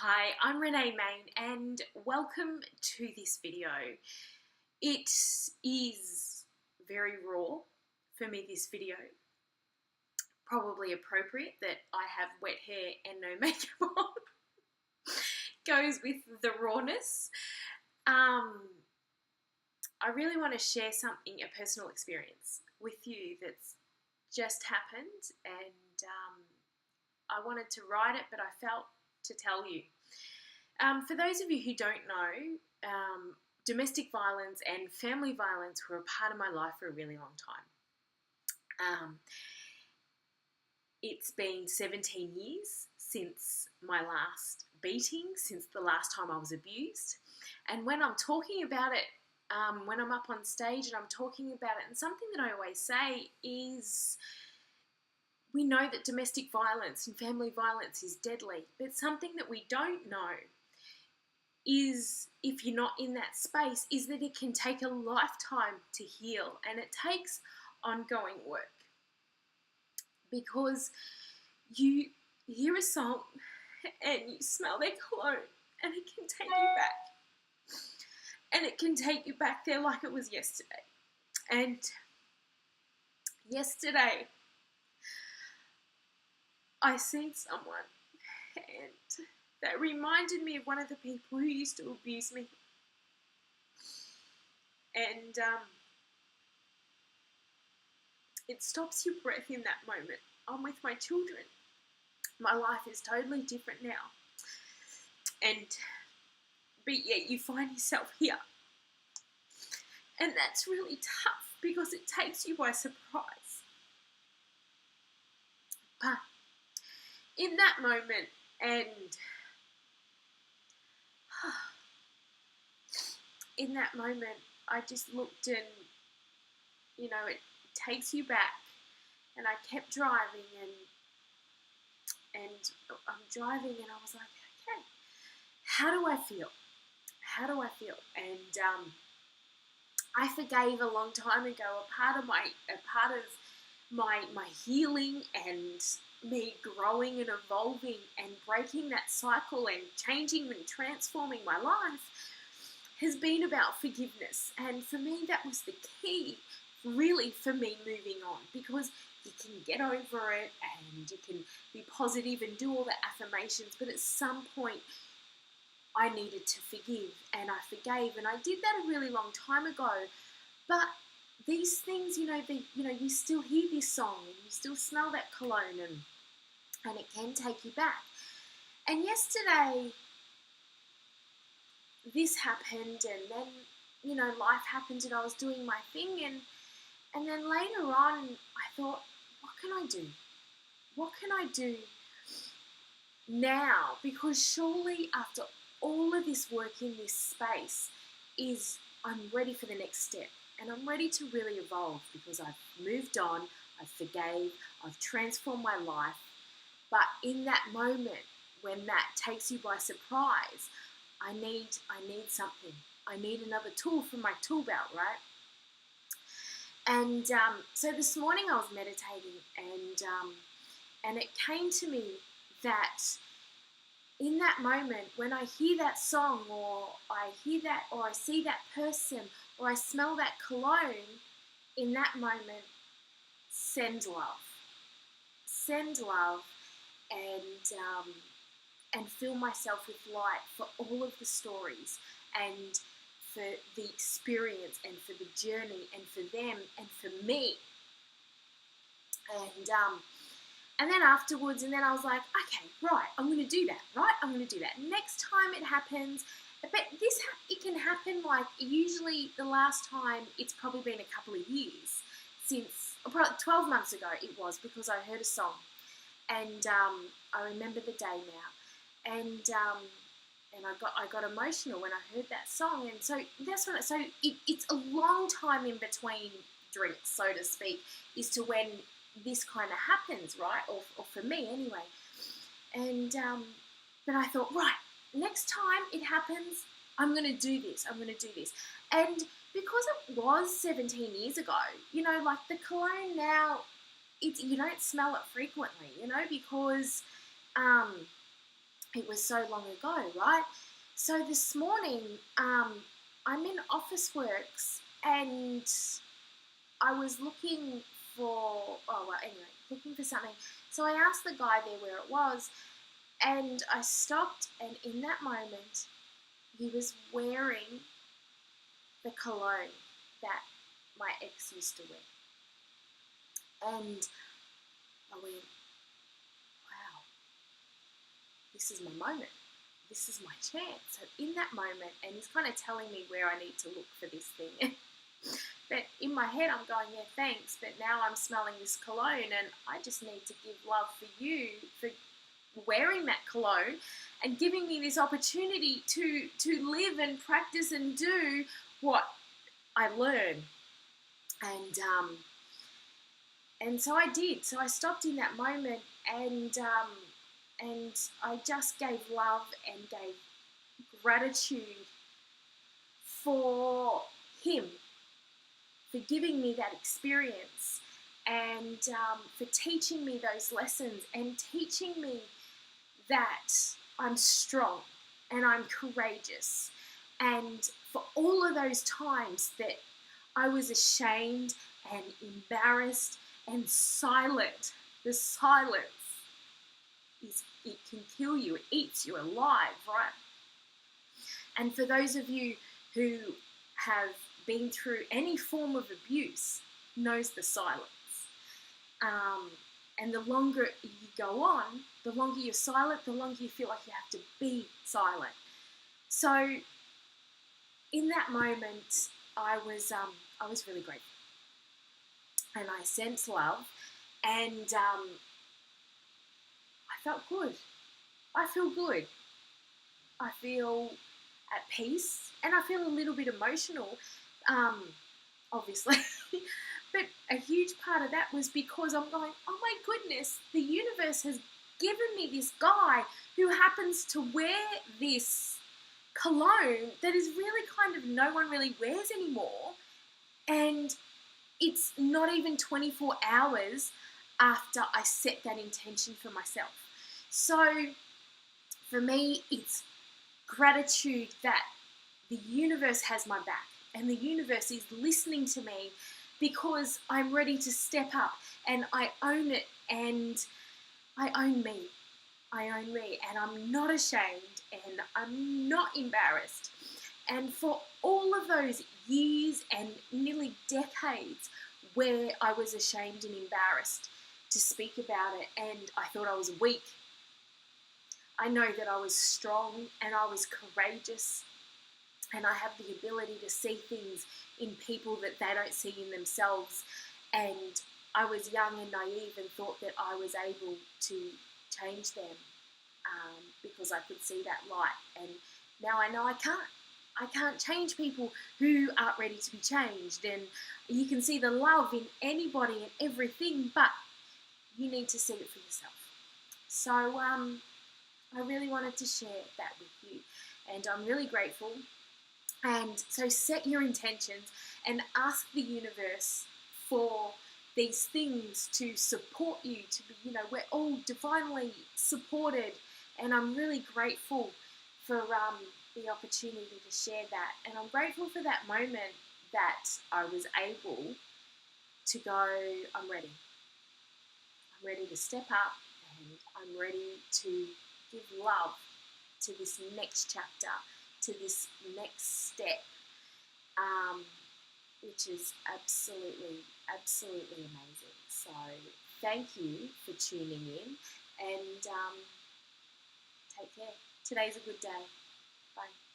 Hi, I'm Renee Main and welcome to this video. It is very raw for me, this video. Probably appropriate that I have wet hair and no makeup on. Goes with the rawness. I really want to share something, a personal experience with you that's just happened, and I wanted to write it, but I felt to tell you. For those of you who don't know, domestic violence and family violence were a part of my life for a really long time. It's been 17 years since my last beating, since the last time I was abused. And when I'm talking about it, when I'm up on stage and I'm talking about it, and something that I always say is, we know that domestic violence and family violence is deadly, but something that we don't know is, if you're not in that space, is that it can take a lifetime to heal, and it takes ongoing work, because you hear a song and you smell their cologne and it can take you back, and it can take you back there like it was yesterday. And yesterday I seen someone and that reminded me of one of the people who used to abuse me. And it stops your breath in that moment. I'm with my children. My life is totally different now. But yet you find yourself here. And that's really tough because it takes you by surprise. But in that moment, and in that moment, I just looked, and it takes you back. And I kept driving, and I'm driving, and I was like, okay, how do I feel? How do I feel? And I forgave a long time ago. A part of my healing and me growing and evolving and breaking that cycle and changing and transforming my life has been about forgiveness. And for me, that was the key, really, for me moving on, because you can get over it and you can be positive and do all the affirmations, but at some point I needed to forgive, and I forgave, and I did that a really long time ago. But these things, you still hear this song and you still smell that cologne, and it can take you back. And yesterday this happened, and then life happened, and I was doing my thing, and then later on I thought, what can I do? What can I do now? Because surely after all of this work in this space I'm ready for the next step, and I'm ready to really evolve, because I've moved on, I forgave, I've transformed my life. But in that moment when that takes you by surprise, I need something. I need another tool from my tool belt, right? And so this morning I was meditating, and it came to me that in that moment, when I hear that song, or I hear that, or I see that person, or I smell that cologne, in that moment, send love. Send love, and fill myself with light for all of the stories, and for the experience, and for the journey, and for them, and for me. And then afterwards, and then I was like, okay, right, I'm going to do that, right? I'm going to do that. Next time it happens, but it can happen, like, usually the last time, it's probably been a couple of years since, probably 12 months ago it was, because I heard a song, and I remember the day now, and I got emotional when I heard that song, and so that's when it's a long time in between drinks, so to speak, is to when this kind of happens, right? Or for me anyway. And but I thought, right, next time it happens, I'm going to do this. And because it was 17 years ago, like the cologne now, you don't smell it frequently, because it was so long ago, right? So this morning, I'm in Officeworks and I was looking for, oh, well, anyway, looking for something. So I asked the guy there where it was, and I stopped, and in that moment, he was wearing the cologne that my ex used to wear. And I went, wow, this is my moment. This is my chance. So in that moment, and he's kind of telling me where I need to look for this thing. But in my head, I'm going, yeah, thanks. But now I'm smelling this cologne, and I just need to give love for you for wearing that cologne and giving me this opportunity to live and practice and do what I learn. And so I did. So I stopped in that moment, and I just gave love and gave gratitude for him, for giving me that experience, and for teaching me those lessons and teaching me that I'm strong and I'm courageous. And for all of those times that I was ashamed and embarrassed and silent, the silence it can kill you, it eats you alive, right? And for those of you who have been through any form of abuse, knows the silence. And the longer you go on, the longer you're silent, the longer you feel like you have to be silent. So in that moment, I was really grateful, and I sensed love, and I felt good. I feel good. I feel at peace, and I feel a little bit emotional, obviously. But a huge part of that was because I'm going, oh my goodness, the universe has given me this guy who happens to wear this cologne that is really kind of no one really wears anymore. And it's not even 24 hours after I set that intention for myself. So for me, it's gratitude that the universe has my back and the universe is listening to me because I'm ready to step up and I own it, and I own me. I own me, and I'm not ashamed and I'm not embarrassed. And for all of those years and nearly decades where I was ashamed and embarrassed to speak about it and I thought I was weak, I know that I was strong and I was courageous, and I have the ability to see things in people that they don't see in themselves. And I was young and naive and thought that I was able to change them because I could see that light. And now I know I can't. I can't change people who aren't ready to be changed. And you can see the love in anybody and everything, but you need to see it for yourself. So I really wanted to share that with you, and I'm really grateful. And so set your intentions and ask the universe for these things to support you, to be, we're all divinely supported, and I'm really grateful for the opportunity to share that. And I'm grateful for that moment that I was able to go, I'm ready. I'm ready to step up, and I'm ready to give love to this next chapter, to this next step, which is absolutely, absolutely amazing. So thank you for tuning in, and take care. Today's a good day. Bye.